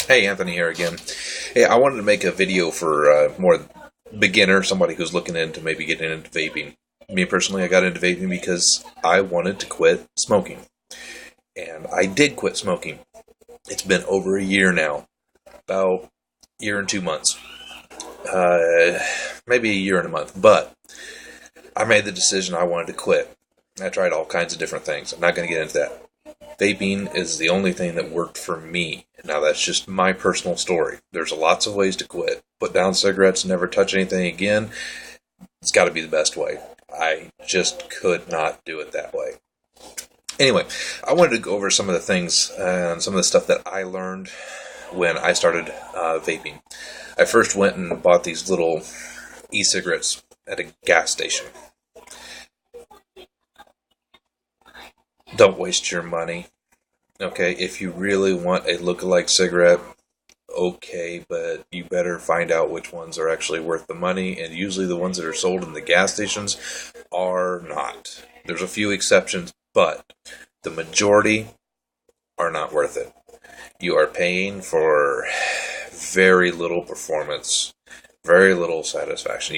Hey, Anthony here again. Hey, I wanted to make a video for more beginner, somebody who's looking into maybe getting into vaping. Me personally, I got into vaping because I wanted to quit smoking. And I did quit smoking. It's been over a year now. About a year and 2 months. Maybe a year and a month. But I made the decision I wanted to quit. I tried all kinds of different things. I'm not going to get into that. Vaping is the only thing that worked for me. Now, that's just my personal story. There's lots of ways to quit. Put down cigarettes, never touch anything again. It's got to be the best way. I just could not do it that way. Anyway, I wanted to go over some of the things and some of the stuff that I learned when I started vaping. I first went and bought these little e-cigarettes at a gas station. Don't waste your money. Okay, if you really want a look-alike cigarette, okay, but you better find out which ones are actually worth the money, and usually the ones that are sold in the gas stations are not. There's a few exceptions, but the majority are not worth it. You are paying for very little performance, very little satisfaction.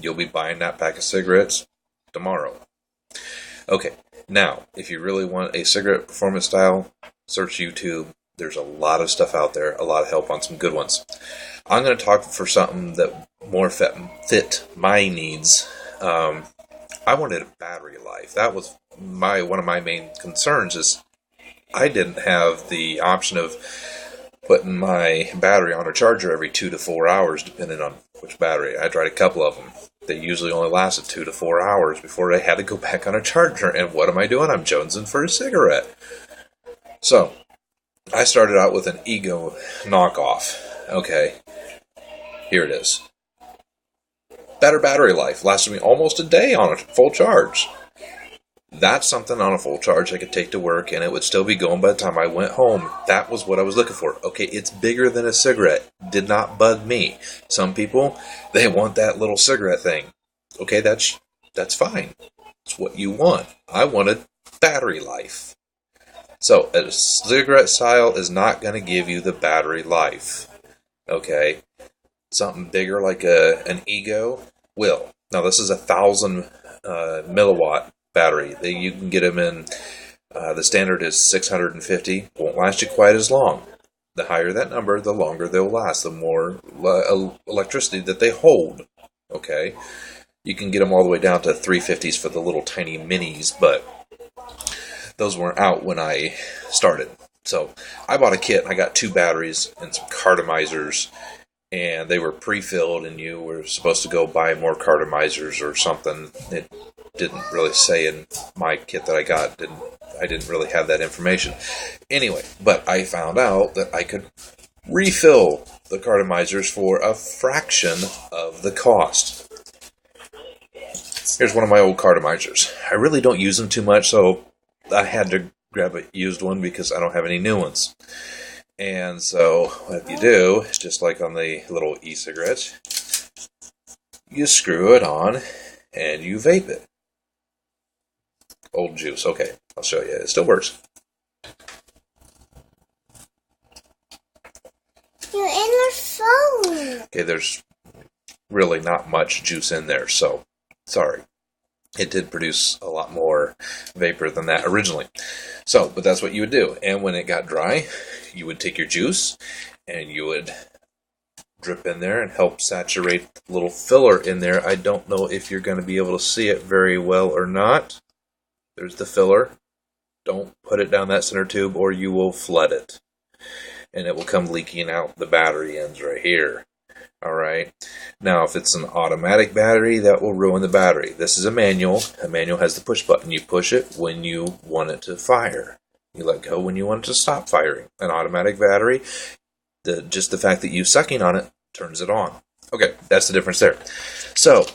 You'll be buying that pack of cigarettes tomorrow. Okay, now, if you really want a cigarette performance style, search YouTube. There's a lot of stuff out there, a lot of help on some good ones. I'm going to talk for something that more fit my needs. I wanted a battery life. That was one of my main concerns is I didn't have the option of putting my battery on a charger every 2 to 4 hours, depending on which battery. I tried a couple of them. They usually only lasted 2 to 4 hours before I had to go back on a charger. And what am I doing? I'm jonesing for a cigarette. So, I started out with an Ego knockoff. Okay, here it is. Better battery life. Lasted me almost a day on a full charge. That's something on a full charge I could take to work and it would still be going by the time I went home. That was what I was looking for. Okay, it's bigger than a cigarette. Did not bug me. Some people, they want that little cigarette thing. Okay, that's fine. It's what you want. I wanted battery life. So, a cigarette style is not going to give you the battery life. Okay, something bigger like an Ego will. Now, this is 1,000 milliwatt battery. You can get them in, the standard is 650. Won't last you quite as long. The higher that number, the longer they'll last, the more electricity that they hold. Okay, you can get them all the way down to 350s for the little tiny minis, but those weren't out when I started. So I bought a kit and I got 2 batteries and some cartomizers, and they were pre-filled and you were supposed to go buy more cartomizers or something. It didn't really say in my kit that I got. I didn't really have that information. Anyway, but I found out that I could refill the cartomizers for a fraction of the cost. Here's one of my old cartomizers. I really don't use them too much, so I had to grab a used one because I don't have any new ones. And so what you do is just like on the little e-cigarettes, you screw it on and you vape it. Old juice. Okay, I'll show you. It still works. You're in your phone. Okay, there's really not much juice in there, so sorry. It did produce a lot more vapor than that originally. So, but that's what you would do. And when it got dry, you would take your juice and you would drip in there and help saturate the little filler in there. I don't know if you're going to be able to see it very well or not. There's the filler. Don't put it down that center tube or you will flood it. And it will come leaking out the battery ends right here. Alright, now if it's an automatic battery, that will ruin the battery. This is a manual. A manual has the push button. You push it when you want it to fire. You let go when you want it to stop firing. An automatic battery, just the fact that you sucking on it turns it on. Okay, that's the difference there. So,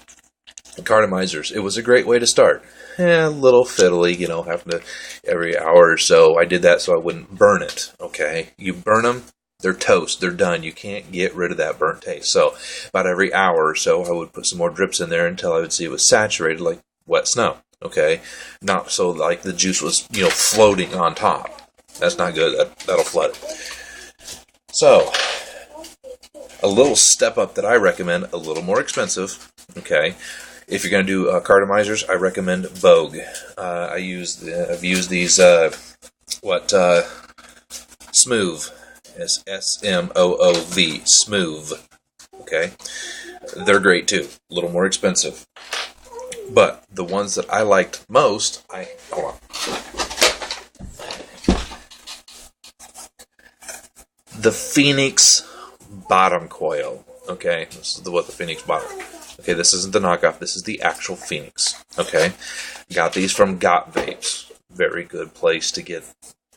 cartomizers, it was a great way to start. A little fiddly, having to every hour or so. I did that so I wouldn't burn it. Okay, you burn them, they're toast, they're done. You can't get rid of that burnt taste. So about every hour or so, I would put some more drips in there until I would see it was saturated like wet snow. Okay, not so like the juice was, floating on top. That's not good. That'll flood it. So, a little step up that I recommend, a little more expensive, okay? If you're going to do cartomizers, I recommend Vogue. I've used these, Smooth. It's Smoov, Smooth. Okay? They're great too. A little more expensive. But the ones that I liked most, hold on. The Phoenix bottom coil. Okay? This is what the Phoenix bottom. Okay, this isn't the knockoff. This is the actual Phoenix. Okay? Got these from GotVapes. Very good place to get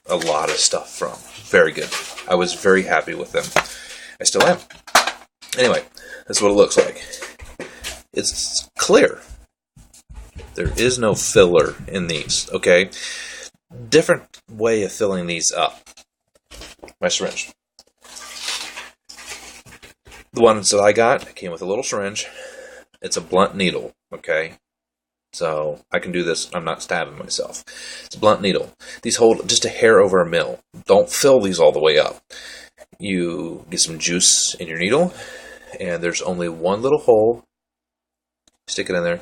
a lot of stuff from. Very good. I was very happy with them. I still am. Anyway, that's what it looks like. It's clear. There is no filler in these, okay? Different way of filling these up. My syringe. The ones that I got came with a little syringe. It's a blunt needle, okay? So I can do this. I'm not stabbing myself. It's a blunt needle. These hold just a hair over a mil. Don't fill these all the way up. You get some juice in your needle, and there's only one little hole. Stick it in there.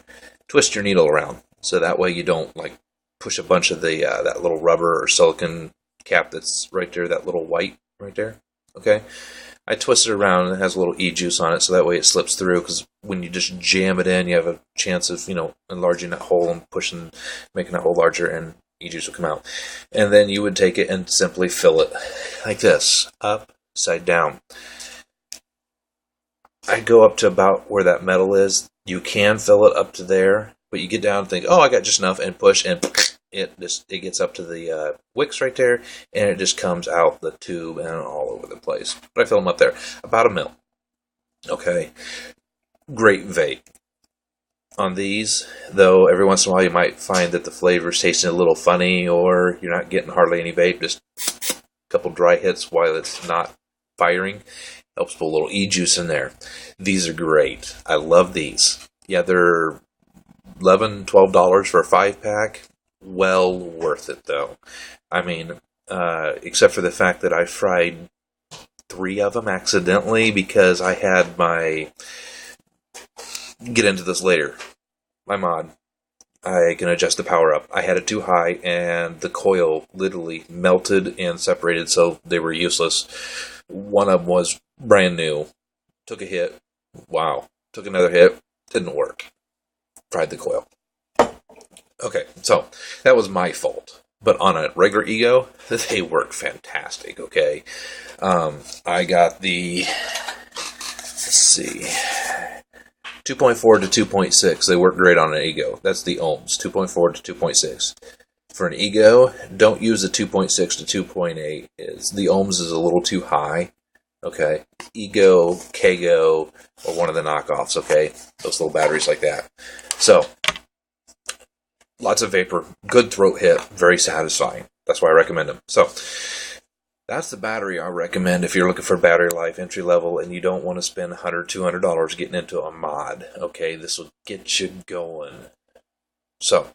Twist your needle around, so that way you don't like push a bunch of the that little rubber or silicone cap that's right there. That little white right there. Okay. I twist it around and it has a little e-juice on it, so that way it slips through, because when you just jam it in, you have a chance of, enlarging that hole and making that hole larger, and e-juice will come out. And then you would take it and simply fill it like this, upside down. I go up to about where that metal is. You can fill it up to there, but you get down and think, oh, I got just enough, and push, and it gets up to the wicks right there, and it just comes out the tube and all over the place. But I fill them up there. About a mil. Okay. Great vape. On these, though, every once in a while you might find that the flavor's tasting a little funny, or you're not getting hardly any vape, just a couple dry hits while it's not firing. Helps put a little e-juice in there. These are great. I love these. Yeah, they're $11, $12 for a 5-pack. Well worth it, though. I mean, except for the fact that I fried 3 of them accidentally because I had my... Get into this later. My mod. I can adjust the power up. I had it too high, and the coil literally melted and separated, so they were useless. One of them was brand new. Took a hit. Wow. Took another hit. Didn't work. Fried the coil. Okay, so that was my fault. But on a regular Ego, they work fantastic, okay? I got the, let's see, 2.4 to 2.6. They work great on an Ego. That's the ohms, 2.4 to 2.6. For an Ego, don't use the 2.6 to 2.8. The ohms is a little too high, okay? Ego, Kago, or one of the knockoffs, okay? Those little batteries like that. So, lots of vapor, good throat hit, very satisfying. That's why I recommend them. So, that's the battery I recommend if you're looking for battery life, entry level, and you don't want to spend $100, $200 getting into a mod. Okay, this will get you going. So,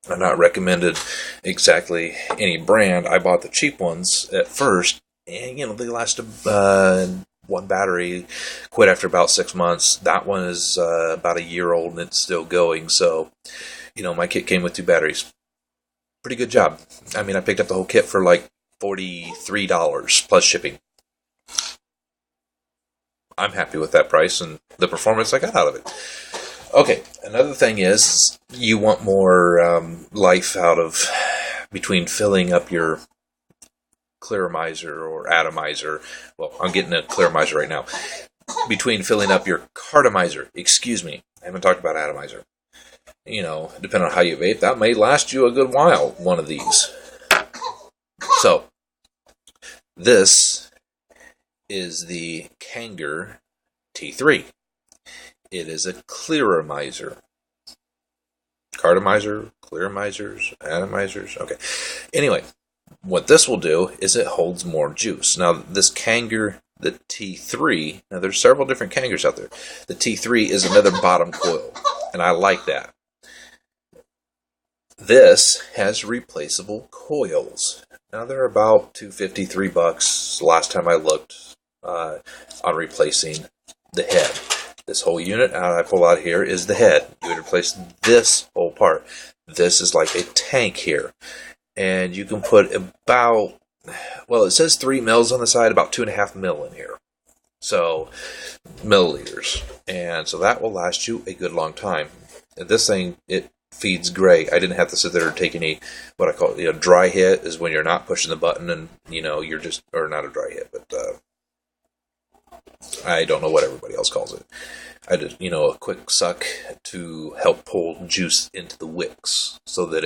I'm not recommended exactly any brand. I bought the cheap ones at first, and they lasted one battery, quit after about 6 months. That one is about a year old and it's still going. So, my kit came with 2 batteries. Pretty good job. I mean, I picked up the whole kit for like $43 plus shipping. I'm happy with that price and the performance I got out of it. Okay, another thing is you want more life out of between filling up your clearomizer or atomizer. Well, I'm getting a clearomizer right now. Between filling up your cartomizer, excuse me, I haven't talked about atomizer. Depending on how you vape, that may last you a good while, one of these. So, this is the Kanger T3. It is a clearomizer. Cartomizer, clearomizers, atomizers. Okay. Anyway, what this will do is it holds more juice. Now, this Kanger, the T3, now there's several different Kangers out there. The T3 is another bottom coil, and I like that. This has replaceable coils. Now they're about $253 last time I looked on replacing the head. This whole unit I pull out here is the head. You would replace this whole part. This is like a tank here. And you can put about, well, it says 3 mils on the side, about 2.5 mil in here. So, milliliters. And so that will last you a good long time. And this thing, it feeds great. I didn't have to sit there and take any, what I call, dry hit is when you're not pushing the button and, you're just, or not a dry hit, but I don't know what everybody else calls it. I did, a quick suck to help pull juice into the wicks so that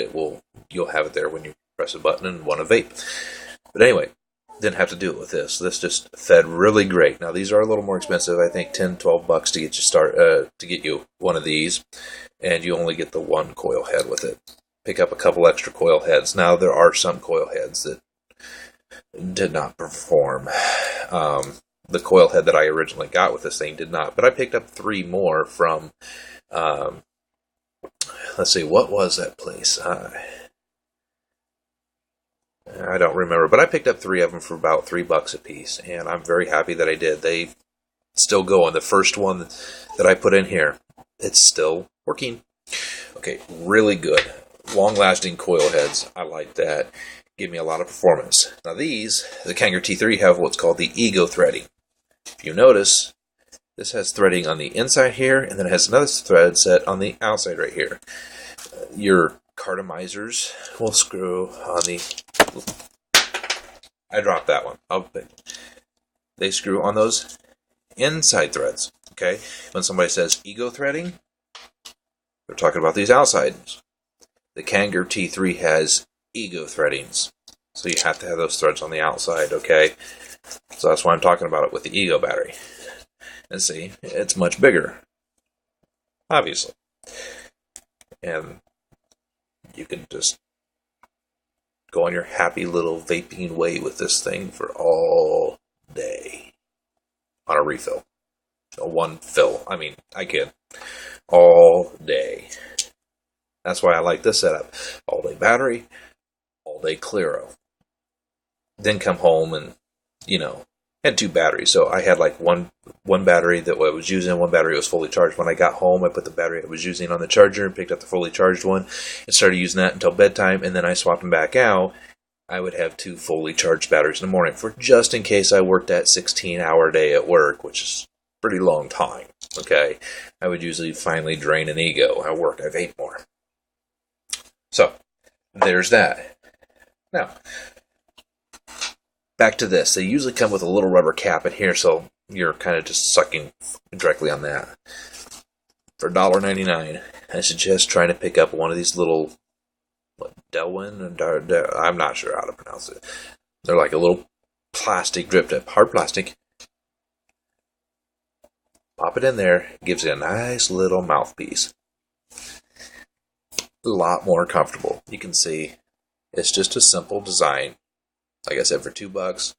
you'll have it there when you press a button and want to vape. But anyway, didn't have to do it with this. This just fed really great. Now these are a little more expensive. I think $10-12 to get you one of these, and you only get the one coil head with it. Pick up a couple extra coil heads. Now there are some coil heads that did not perform. The coil head that I originally got with this thing did not, but I picked up 3 more from, let's see, what was that place? I don't remember, but I picked up 3 of them for about $3 a piece, and I'm very happy that I did. They still go on. The first one that I put in here, it's still working. Okay, really good. Long-lasting coil heads. I like that. Give me a lot of performance. Now these, the Kanger T3, have what's called the ego threading. If you notice, this has threading on the inside here, and then it has another thread set on the outside right here. Your cartomizers will screw on the... I dropped that one. They screw on those inside threads. Okay? When somebody says ego threading, they're talking about these outsides. The Kanger T3 has ego threadings. So you have to have those threads on the outside, okay? So that's why I'm talking about it with the ego battery. And see, it's much bigger. Obviously. And you can just go on your happy little vaping way with this thing for all day. On a refill. One fill. I mean, I kid. All day. That's why I like this setup. All day battery, all day Clearo. Then come home and, had 2 batteries. So I had like one battery that I was using, one battery was fully charged. When I got home, I put the battery I was using on the charger and picked up the fully charged one and started using that until bedtime, and then I swapped them back out. I would have 2 fully charged batteries in the morning for just in case I worked that 16-hour day at work, which is a pretty long time. Okay, I would usually finally drain an ego. I vape more. So, there's that. Now, back to this. They usually come with a little rubber cap in here, so you're kind of just sucking directly on that. For $1.99, I suggest trying to pick up one of these little, Delwyn? I'm not sure how to pronounce it. They're like a little plastic drip tip, hard plastic. Pop it in there, gives you a nice little mouthpiece. A lot more comfortable. You can see it's just a simple design. Like I said, for $2.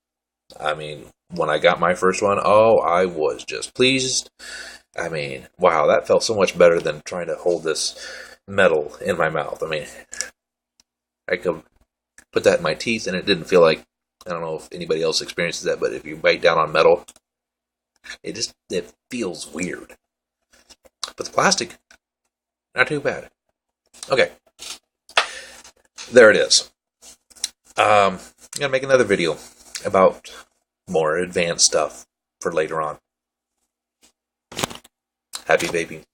I mean, when I got my first one, I was just pleased. I mean, wow, that felt so much better than trying to hold this metal in my mouth. I mean, I could put that in my teeth and it didn't feel like, I don't know if anybody else experiences that, but if you bite down on metal, it feels weird. But the plastic, not too bad. Okay, there it is. I'm going to make another video about more advanced stuff for later on. Happy vaping.